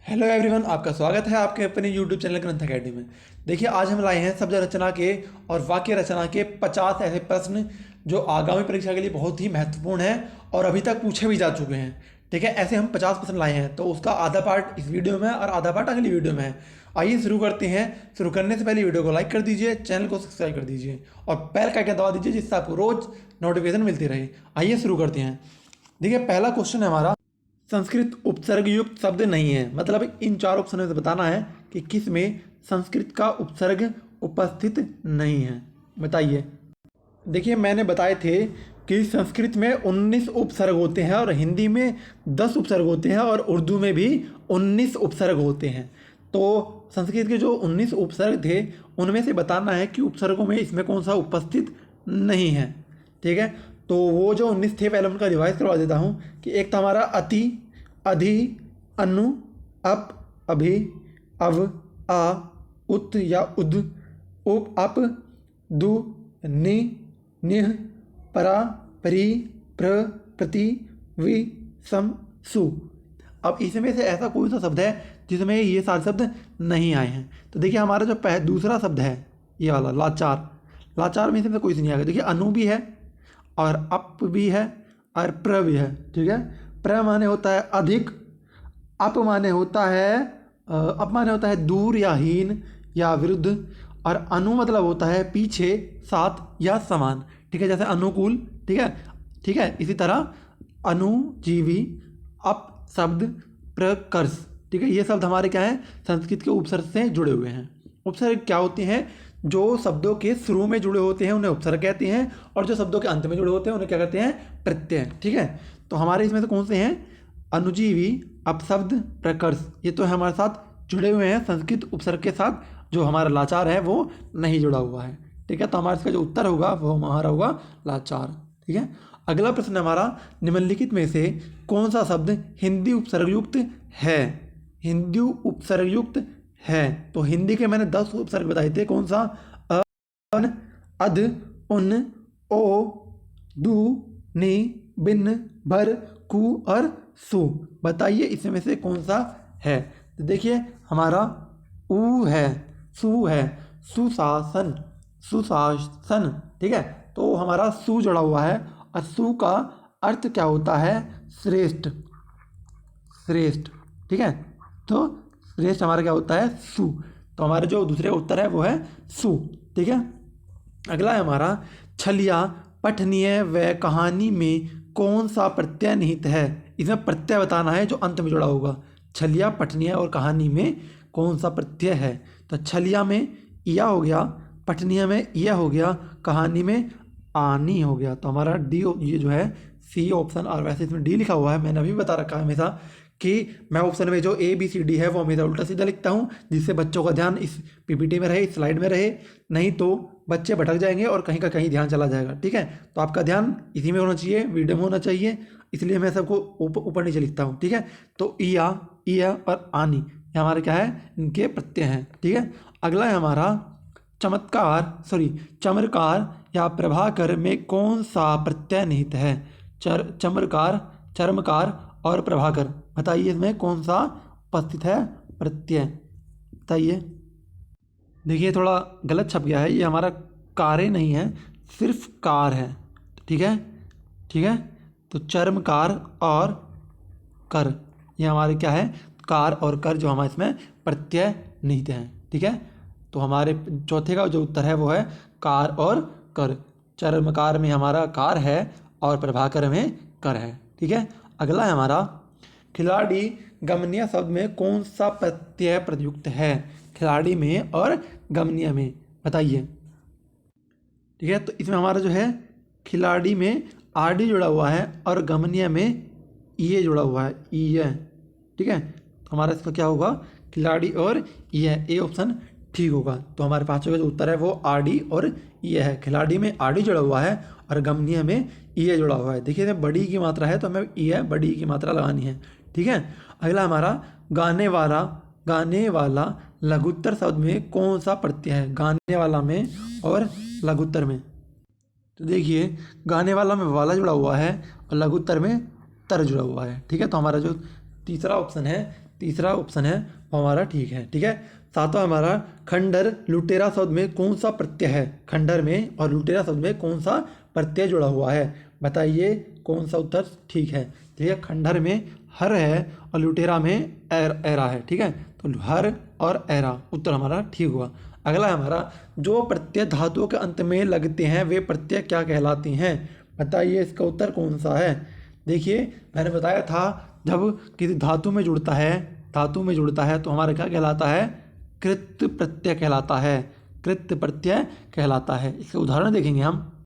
Hello everyone, आपका स्वागत है आपके अपने यूट्यूब चैनल ग्रंथ अकेडमी में। देखिए, आज हम लाए हैं शब्द रचना के और वाक्य रचना के 50 ऐसे प्रश्न जो आगामी परीक्षा के लिए बहुत ही महत्वपूर्ण हैं और अभी तक पूछे भी जा चुके हैं। ठीक है, ऐसे हम 50 प्रश्न लाए हैं, तो उसका आधा पार्ट इस वीडियो में और आधा पार्ट अगली वीडियो में है। आइए शुरू करते हैं। शुरू करने से पहले वीडियो को लाइक कर दीजिए, चैनल को सब्सक्राइब कर दीजिए और बेल का आइकन दबा दीजिए, जिससे आपको रोज नोटिफिकेशन मिलती रहे। आइए शुरू करते हैं। देखिए, पहला क्वेश्चन है हमारा, संस्कृत उपसर्ग युक्त शब्द नहीं है। मतलब इन चार ऑप्शन में से बताना है कि किस में संस्कृत का उपसर्ग उपस्थित नहीं है। बताइए। देखिए, मैंने बताए थे कि संस्कृत में 19 उपसर्ग होते हैं और हिंदी में 10 उपसर्ग होते हैं और उर्दू में भी 19 उपसर्ग होते हैं। तो संस्कृत के जो 19 उपसर्ग थे उनमें से बताना है कि उपसर्गों में इसमें कौन सा उपस्थित नहीं है। ठीक है, तो वो जो 19 थे पहले उनका रिवाइज करवा देता हूँ कि एक था हमारा अति, अधि, अनु, अप, अभि, अव, आ, उत या उद, उप, अप, दु, नि, निह, परा, परी, प्र, प्रति, वि, सम, सु। अब इसमें से ऐसा कोई सा शब्द है जिसमें ये सारे शब्द नहीं आए हैं। तो देखिए, हमारा जो दूसरा शब्द है ये वाला लाचार, लाचार में इसमें कोई से नहीं आएगा। देखिए, अनु भी है और अप भी है और प्र भी है। ठीक है, प्र माने होता है अधिक, अप माने होता है अप माने होता है दूर या हीन या विरुद्ध, और अनु मतलब होता है पीछे, साथ या समान। ठीक है, जैसे अनुकूल। ठीक है, ठीक है, इसी तरह अनुजीवी, अप शब्द, प्रकर्ष। ठीक है, ये शब्द हमारे क्या हैं, संस्कृत के उपसर्ग से जुड़े हुए हैं। उपसर्ग क्या होते हैं, जो शब्दों के शुरू में जुड़े होते हैं उन्हें उपसर्ग कहते हैं, और जो शब्दों के अंत में जुड़े होते हैं उन्हें क्या कहते हैं, प्रत्यय। ठीक है, तो हमारे इसमें से कौन से हैं, अनुजीवी, अपशब्द, प्रकर्ष, ये तो हमारे साथ जुड़े हुए हैं। संस्कृत उपसर्ग के साथ जो हमारा लाचार है वो नहीं जुड़ा हुआ है। ठीक है, तो हमारा इसका जो उत्तर होगा वो हमारा होगा लाचार। ठीक है, अगला प्रश्न हमारा, निम्नलिखित में से कौन सा शब्द हिंदी उपसर्गयुक्त है। हिंदी उपसर्गयुक्त है, तो हिंदी के मैंने 10 उपसर्ग बताए थे। कौन सा, अन, अध, उन, ओ, दु, नि, बिन, भर, कु और सु। बताइए इसमें से कौन सा है। तो देखिए, हमारा ऊ है, सु है, सुशासन, सुशासन। ठीक है, तो हमारा सु जुड़ा हुआ है और सु का अर्थ क्या होता है, श्रेष्ठ, श्रेष्ठ। ठीक है, तो श्रेष्ठ हमारा क्या होता है, सु। तो हमारे जो दूसरे उत्तर है वो है सु। ठीक है, अगला है हमारा, छलिया, पठनीय व कहानी में कौन सा प्रत्यय निहित है। इसमें प्रत्यय बताना है जो अंत में जुड़ा होगा। छलिया, पठनीय और कहानी में कौन सा प्रत्यय है। तो छलिया में या हो गया, पठनीय में यह हो गया, कहानी में आनी हो गया। तो हमारा डी, ये जो है सी ऑप्शन, और वैसे इसमें डी लिखा हुआ है, मैंने अभी बता रखा है हमेशा कि मैं ऑप्शन में जो ए बी सी डी है वो हमेशा उल्टा सीधा लिखता हूँ, जिससे बच्चों का ध्यान इस पीपीटी में रहे, इस स्लाइड में रहे। नहीं तो बच्चे भटक जाएंगे और कहीं का कहीं ध्यान चला जाएगा। ठीक है, तो आपका ध्यान इसी में होना चाहिए, वीडियो में होना चाहिए, इसलिए मैं सबको ऊपर ऊपर नीचे लिखता हूँ। ठीक है, तो इया और आनी ये हमारे क्या है, इनके प्रत्यय हैं। ठीक है, अगला है हमारा, चमत्कार या प्रभाकर में कौन सा प्रत्यय निहित है। चमत्कार, चर्मकार और प्रभाकर, बताइए इसमें कौन सा उपस्थित है प्रत्यय। बताइए। देखिए, थोड़ा गलत छप गया है, ये हमारा कार्य नहीं है, सिर्फ कार है। ठीक है, ठीक है, तो चर्मकार और कर, ये हमारे क्या है, कार और कर, जो हमारे इसमें प्रत्यय निहित हैं। ठीक है, तो हमारे चौथे का जो उत्तर है वो है कार और कर। चर्मकार में हमारा कार है और प्रभाकर में कर है। ठीक है, अगला है हमारा, खिलाड़ी गमनीय शब्द में कौन सा प्रत्यय प्रयुक्त है। खिलाड़ी में और गमनीय में, बताइए। ठीक है, तो इसमें हमारा जो है, खिलाड़ी में आर डी जुड़ा हुआ है और गमनीय में ये जुड़ा हुआ है, ये। ठीक है, तो हमारा इसका क्या होगा, खिलाड़ी और ये, ए ऑप्शन ठीक होगा। तो हमारे पांचों का जो उत्तर है वो आर डी और ये है। खिलाड़ी में आर डी जुड़ा हुआ है और गमनीय में ये जुड़ा हुआ है। देखिए, इसमें बड़ी की मात्रा है तो हमें ये बड़ी की मात्रा लगानी है। ठीक है, अगला हमारा, गाने वाला लघुत्तर शब्द में कौन सा प्रत्यय है। गाने वाला में और लघुत्तर में, तो देखिए, गाने वाला में वाला जुड़ा हुआ है और लघुत्तर में तर जुड़ा हुआ है। ठीक है, तो हमारा जो तीसरा ऑप्शन है तीसरा ऑप्शन है वो हमारा ठीक है। ठीक है, सातवां हमारा खंडर लुटेरा शब्द में कौन सा प्रत्यय है? खंडर में और लुटेरा शब्द में कौन सा प्रत्यय जुड़ा हुआ है? बताइए कौन सा उत्तर ठीक है। ठीक है, खंडर में हर है और लुटेरा में एरा है। ठीक है, तो हर और एरा उत्तर हमारा ठीक हुआ। अगला है हमारा जो प्रत्यय धातुओं के अंत में लगते हैं वे प्रत्यय क्या कहलाती हैं? बताइए इसका उत्तर कौन सा है। देखिए मैंने बताया था जब किसी धातु में जुड़ता है तो हमारा क्या कहलाता है? कृत प्रत्यय कहलाता है। कृत प्रत्यय कहलाता है। इसके उदाहरण देखेंगे हम।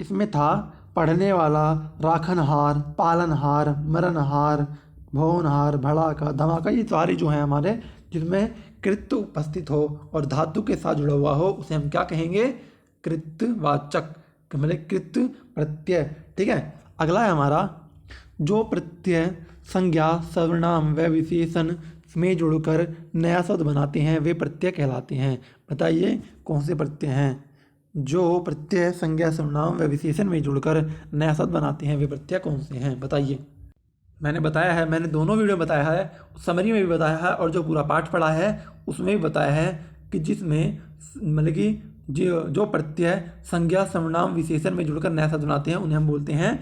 इसमें था पढ़ने वाला, राखनहार, पालनहार, मरनहार, भवनहार, भड़ाका, धमाका। ये सारे जो हैं हमारे जिसमें कृत उपस्थित हो और धातु के साथ जुड़ा हुआ हो उसे हम क्या कहेंगे? कृतवाचक, मतलब कृत प्रत्यय। ठीक है, अगला है हमारा जो प्रत्यय संज्ञा, सर्वनाम व विशेषण में जुड़कर नया शब्द बनाते हैं वे प्रत्यय कहलाते हैं। बताइए कौन से प्रत्यय हैं? जो प्रत्यय संज्ञा, सर्वनाम व विशेषण में जुड़कर नया शब्द बनाते हैं वे प्रत्यय कौन से हैं? बताइए। मैंने बताया है, मैंने दोनों वीडियो में बताया है, समरी में भी बताया है और जो पूरा पाठ पढ़ा है उसमें भी बताया है कि जिसमें मतलब कि जो प्रत्यय संज्ञा, सर्वनाम, विशेषण में जुड़कर नया शब्द बनाते हैं उन्हें हम बोलते हैं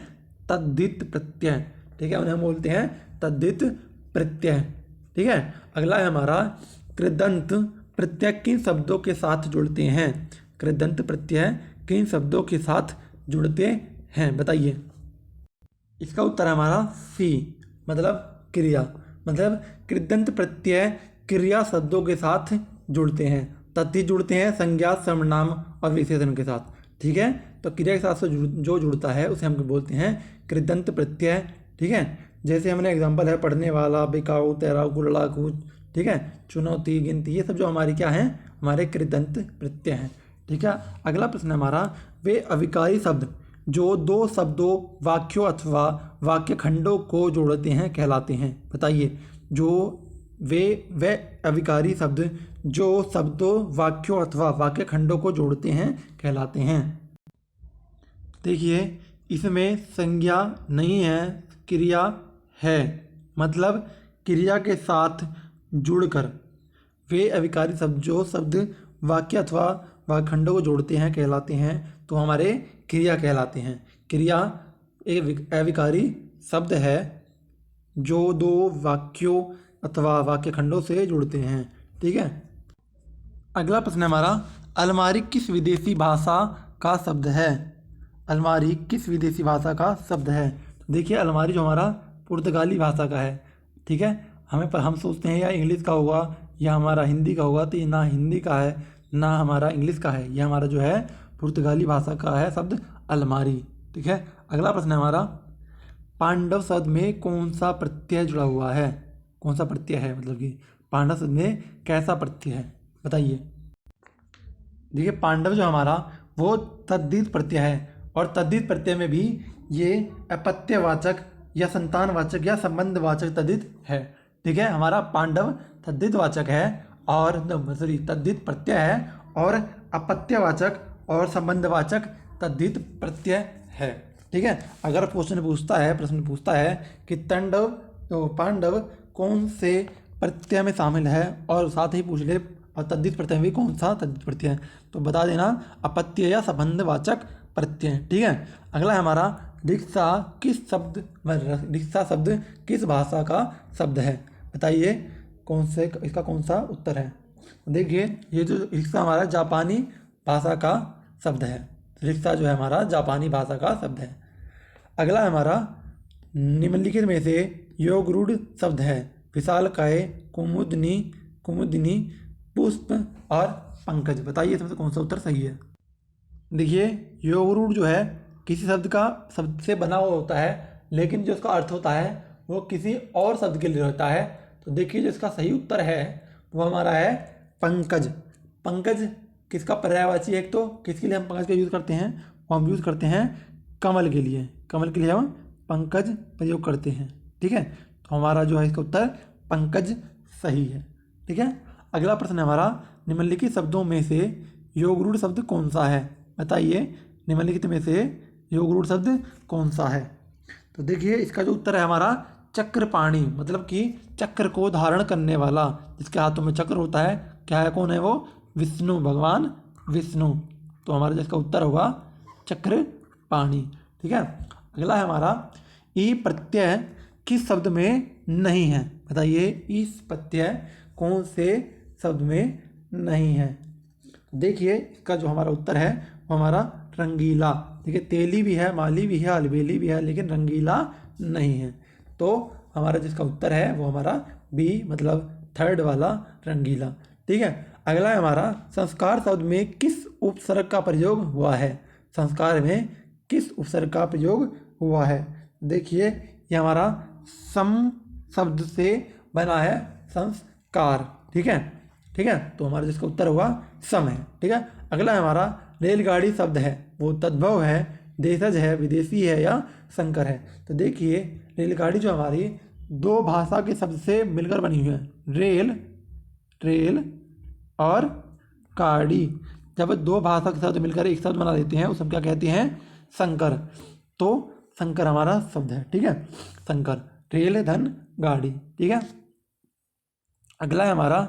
तद्धित प्रत्यय। ठीक है, उन्हें हम बोलते हैं तद्धित प्रत्यय। ठीक है, अगला है हमारा कृदंत प्रत्यय किन शब्दों के साथ जुड़ते हैं? कृदंत प्रत्यय किन शब्दों के साथ जुड़ते हैं? बताइए। इसका उत्तर है हमारा सी, मतलब क्रिया। मतलब कृदंत प्रत्यय क्रिया शब्दों के साथ जुड़ते हैं, तद्धित जुड़ते हैं संज्ञा, सर्वनाम और विशेषण के साथ। ठीक है, तो क्रिया के साथ जो जुड़ता है उसे हम बोलते हैं कृदंत प्रत्यय। ठीक है, जैसे हमने एग्जांपल है पढ़ने वाला, बिकाऊ, तैराकू, लड़ाकू। ठीक है, चुनौती, गिनती, ये सब जो हमारी क्या हैं? हमारे कृदंत प्रत्यय हैं। ठीक है, अगला प्रश्न है हमारा वे अविकारी शब्द जो दो शब्दों, वाक्यों अथवा वाक्य खंडों को जोड़ते हैं कहलाते हैं। बताइए। जो वे अविकारी शब्द जो शब्दों, वाक्यों अथवा वाक्य खंडों को जोड़ते हैं कहलाते हैं। देखिए इसमें संज्ञा नहीं है, क्रिया है। मतलब क्रिया के साथ जुड़कर वे अविकारी शब्द जो शब्द, वाक्य अथवा वाक्य खंडों को जोड़ते हैं कहलाते हैं, तो हमारे क्रिया कहलाते हैं। क्रिया एक अविकारी शब्द है जो दो वाक्यों अथवा वाक्य खंडों से जुड़ते हैं। ठीक है, अगला प्रश्न है हमारा अलमारी किस विदेशी भाषा का शब्द है? अलमारी किस विदेशी भाषा का शब्द है? देखिए अलमारी जो हमारा पुर्तगाली भाषा का है। ठीक है, हम सोचते हैं या इंग्लिश का होगा या हमारा हिंदी का होगा, तो ये ना हिंदी का है ना हमारा इंग्लिश का है, यह हमारा जो है पुर्तगाली भाषा का है शब्द अलमारी। ठीक है, अगला प्रश्न है हमारा पांडव शब्द में कौन सा प्रत्यय जुड़ा हुआ है? कौन सा प्रत्यय है, मतलब कि पांडव शब्द में कैसा प्रत्यय है? बताइए। देखिए पांडव जो हमारा वो तद्धित प्रत्यय है और तद्धित प्रत्यय में भी ये अपत्यवाचक या संतानवाचक या संबंधवाचक तद्धित है। ठीक है, हमारा पांडव तद्धित वाचक है और तद्धित प्रत्यय है और अपत्यवाचक और संबंधवाचक तद्धित प्रत्यय है। ठीक है, अगर प्रश्न पूछता है कि पांडव कौन से प्रत्यय में शामिल है और साथ ही पूछ ले और तद्धित प्रत्यय में कौन सा तद्धित प्रत्यय है, तो बता देना अपत्य या संबंधवाचक प्रत्यय। ठीक है, अगला है हमारा रिक्शा शब्द किस भाषा का शब्द है? बताइए इसका कौन सा उत्तर है? देखिए ये जो रिक्शा हमारा जापानी भाषा का शब्द है। रिक्शा जो है हमारा जापानी भाषा का शब्द है। अगला है हमारा निम्नलिखित में से योगरूढ़ शब्द है। विशालकाय, कुमुदिनी, पुष्प और पंकज। बताइए इसमें से कौन सा उत्तर सही है? देखिए योगरूढ़ जो है किसी शब्द से बना हुआ होता है, लेकिन जो उसका अर्थ होता है वो किसी और शब्द के लिए होता है। तो देखिए जो इसका सही उत्तर है वो हमारा है पंकज। पंकज किसका पर्यायवाची है? एक तो किसके लिए हम पंकज का यूज़ करते हैं? वो हम यूज़ करते हैं कमल के लिए। कमल के लिए हम पंकज प्रयोग करते हैं। ठीक है, तो हमारा जो है इसका उत्तर पंकज सही है। ठीक है, अगला प्रश्न है हमारा निम्नलिखित शब्दों में से योगरूढ़ शब्द कौन सा है? बताइए निम्नलिखित में से योगरूढ़ शब्द कौन सा है? तो देखिए इसका जो उत्तर है हमारा चक्रपाणी मतलब कि चक्र को धारण करने वाला, जिसके हाथों में चक्र होता है, क्या है, कौन है वो, विष्णु, भगवान विष्णु। तो हमारा जिसका उत्तर होगा चक्रपाणी। ठीक है, अगला है हमारा ई प्रत्यय किस शब्द में नहीं है, बताइए इस प्रत्यय कौन से शब्द में नहीं है। देखिए इसका जो हमारा उत्तर है वो हमारा रंगीला। देखिए तेली भी है, माली भी है, अलबेली भी है, लेकिन रंगीला नहीं है। तो हमारा जिसका उत्तर है वो हमारा बी मतलब थर्ड वाला रंगीला। ठीक है, अगला है हमारा संस्कार शब्द में किस उपसर्ग का प्रयोग हुआ है, संस्कार में किस उपसर्ग का प्रयोग हुआ है। देखिए ये हमारा सम शब्द से बना है संस्कार। ठीक है, ठीक है, तो हमारा जिसका उत्तर हुआ सम है। ठीक है, अगला है हमारा रेलगाड़ी शब्द है वो तद्भव है, देशज है, विदेशी है या संकर है। तो देखिए रेलगाड़ी जो हमारी दो भाषा के शब्द से मिलकर बनी हुई है, रेल, रेल और गाड़ी। जब दो भाषा के शब्द मिलकर एक शब्द बना देते हैं उसे हम क्या कहते हैं, संकर। तो संकर हमारा शब्द है। ठीक है, संकर, रेल धन गाड़ी। ठीक है, अगला है हमारा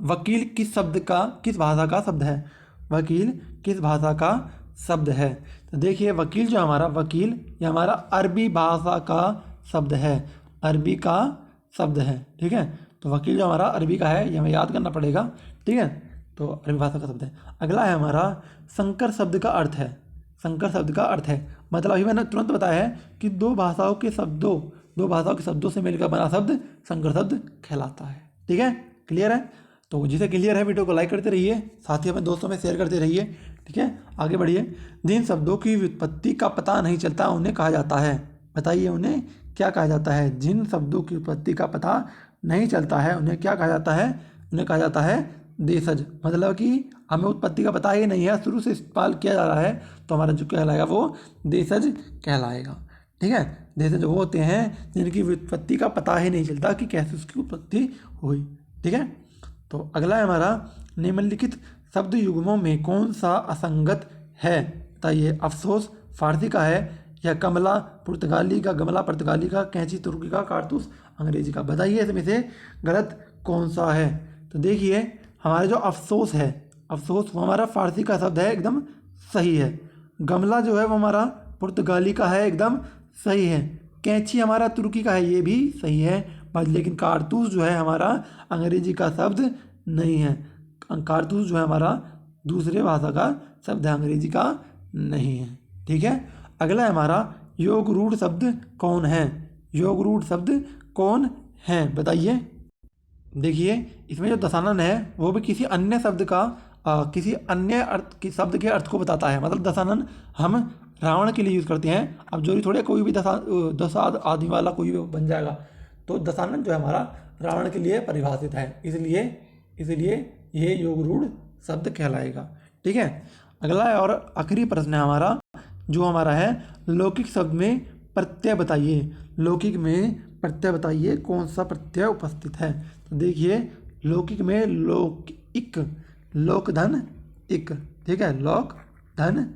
वकील किस शब्द का, किस भाषा का शब्द है, वकील किस भाषा का शब्द है। तो देखिए वकील जो हमारा, वकील ये हमारा अरबी भाषा का शब्द है, अरबी का शब्द है। ठीक है, तो वकील जो हमारा अरबी का है, ये हमें याद करना पड़ेगा। ठीक है, तो अरबी भाषा का शब्द है। अगला है हमारा संकर शब्द का अर्थ है, संकर शब्द का अर्थ है मतलब अभी मैंने तुरंत बताया है कि दो भाषाओं के शब्दों से मिलकर बना शब्द संकर शब्द कहलाता है। ठीक है, क्लियर है। तो जिसे क्लियर है वीडियो को लाइक करते रहिए, साथ ही अपने दोस्तों में शेयर करते रहिए। ठीक है, आगे बढ़िए। जिन शब्दों की व्युत्पत्ति का पता नहीं चलता उन्हें कहा जाता है, बताइए उन्हें क्या कहा जाता है। जिन शब्दों की उत्पत्ति का पता नहीं चलता है उन्हें क्या कहा जाता है, उन्हें कहा जाता है देशज। मतलब कि हमें उत्पत्ति का पता ही नहीं है, शुरू से इस्तेमाल किया जा रहा है, तो हमारा जो कहलाएगा वो देशज कहलाएगा। ठीक है, देशज वो होते हैं जिनकी व्युत्पत्ति का पता ही नहीं चलता कि कैसे उसकी उत्पत्ति हुई। ठीक है, तो अगला है हमारा निम्नलिखित शब्द युग्मों में कौन सा असंगत है, बताइए। अफसोस फारसी का है या कमला पुर्तगाली का, गमला पुर्तगाली का, कैंची तुर्की का, कारतूस अंग्रेजी का। बताइए इसमें से गलत कौन सा है। तो देखिए हमारा जो अफसोस है, अफसोस वो हमारा फारसी का शब्द है, एकदम सही है। गमला जो है वो हमारा पुर्तगाली का है, एकदम सही है। कैंची हमारा तुर्की का है, ये भी सही है। बस लेकिन कारतूस जो है हमारा अंग्रेजी का शब्द नहीं है, कारतूस जो है हमारा दूसरे भाषा का शब्द है, अंग्रेजी का नहीं है। ठीक है, अगला है हमारा योग रूढ़ शब्द कौन है, योग रूढ़ शब्द कौन है, बताइए। देखिए इसमें जो दशानन है वो भी किसी अन्य शब्द का किसी अन्य अर्थ की शब्द के अर्थ को बताता है। मतलब दशानन हम रावण के लिए यूज़ करते हैं। अब जोरी थोड़े कोई भी दशा आदि वाला कोई भी बन जाएगा, तो दशानन जो है हमारा रावण के लिए परिभाषित है, इसलिए ये योग रूढ़ शब्द कहलाएगा। ठीक है, अगला है और आखिरी प्रश्न है हमारा, जो हमारा है लौकिक शब्द में प्रत्यय बताइए। लौकिक में प्रत्यय बताइए, कौन सा प्रत्यय उपस्थित है। तो देखिए लौकिक में लोक धन इक। ठीक है, लोक धन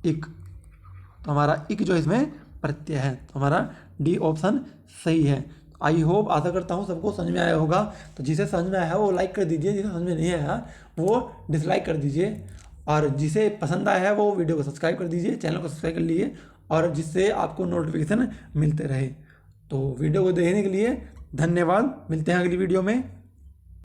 इक, तो हमारा इक जो इसमें प्रत्यय है, तो हमारा डी ऑप्शन सही है। आई होप, आशा करता हूँ सबको समझ में आया होगा। तो जिसे समझ में आया वो लाइक कर दीजिए, जिसे समझ में नहीं आया वो डिसलाइक कर दीजिए, और जिसे पसंद आया है वो वीडियो को सब्सक्राइब कर दीजिए, चैनल को सब्सक्राइब कर लीजिए, और जिससे आपको नोटिफिकेशन मिलते रहे। तो वीडियो को देखने के लिए धन्यवाद, मिलते हैं अगली वीडियो में।